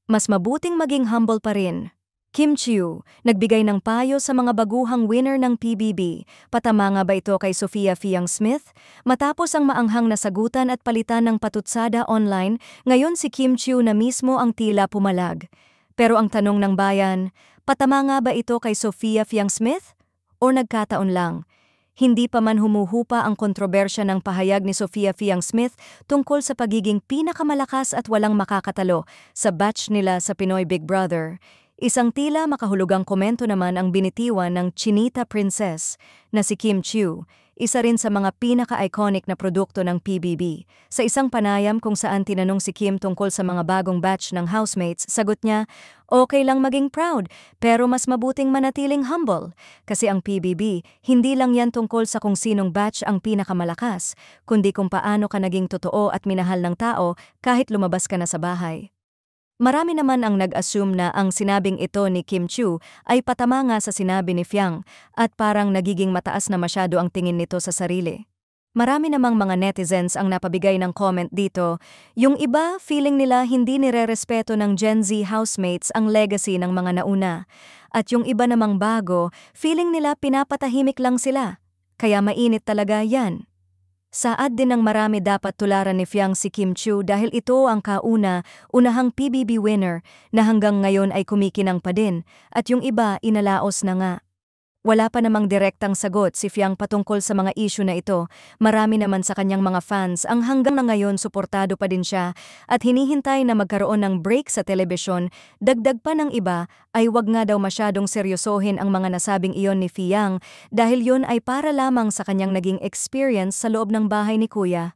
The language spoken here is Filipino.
Mas mabuting maging humble pa rin. Kim Chiu, nagbigay ng payo sa mga baguhang winner ng PBB. Patama nga ba ito kay Sofia Fiang-Smith? Matapos ang maanghang na sagutan at palitan ng patutsada online, ngayon si Kim Chiu na mismo ang tila pumalag. Pero ang tanong ng bayan, patama nga ba ito kay Sofia Fiang-Smith? O nagkataon lang? Hindi pa man humuhupa ang kontrobersya ng pahayag ni Sofia Fiang-Smith tungkol sa pagiging pinakamalakas at walang makakatalo sa batch nila sa Pinoy Big Brother. Isang tila makahulugang komento naman ang binitiwan ng Chinita Princess na si Kim Chiu, isa rin sa mga pinaka-iconic na produkto ng PBB. Sa isang panayam kung saan tinanong si Kim tungkol sa mga bagong batch ng housemates, sagot niya, okay lang maging proud, pero mas mabuting manatiling humble. Kasi ang PBB, hindi lang yan tungkol sa kung sinong batch ang pinakamalakas, kundi kung paano ka naging totoo at minahal ng tao kahit lumabas ka na sa bahay. Marami naman ang nag-assume na ang sinabing ito ni Kim Chiu ay patama nga sa sinabi ni Fiang at parang nagiging mataas na masyado ang tingin nito sa sarili. Marami namang mga netizens ang napabigay ng comment dito. Yung iba, feeling nila hindi nire-respeto ng Gen Z housemates ang legacy ng mga nauna. At yung iba namang bago, feeling nila pinapatahimik lang sila. Kaya mainit talaga yan. Saad din ng marami dapat tularan ni Fiang si Kim Chiu dahil ito ang unahang PBB winner na hanggang ngayon ay kumikinang pa din at yung iba inalaos na nga. Wala pa namang direktang sagot si Fiang patungkol sa mga issue na ito. Marami naman sa kanyang mga fans ang hanggang na ngayon suportado pa din siya at hinihintay na magkaroon ng break sa telebisyon. Dagdag pa ng iba ay wag nga daw masyadong seryosohin ang mga nasabing iyon ni Fiang dahil yun ay para lamang sa kanyang naging experience sa loob ng bahay ni Kuya.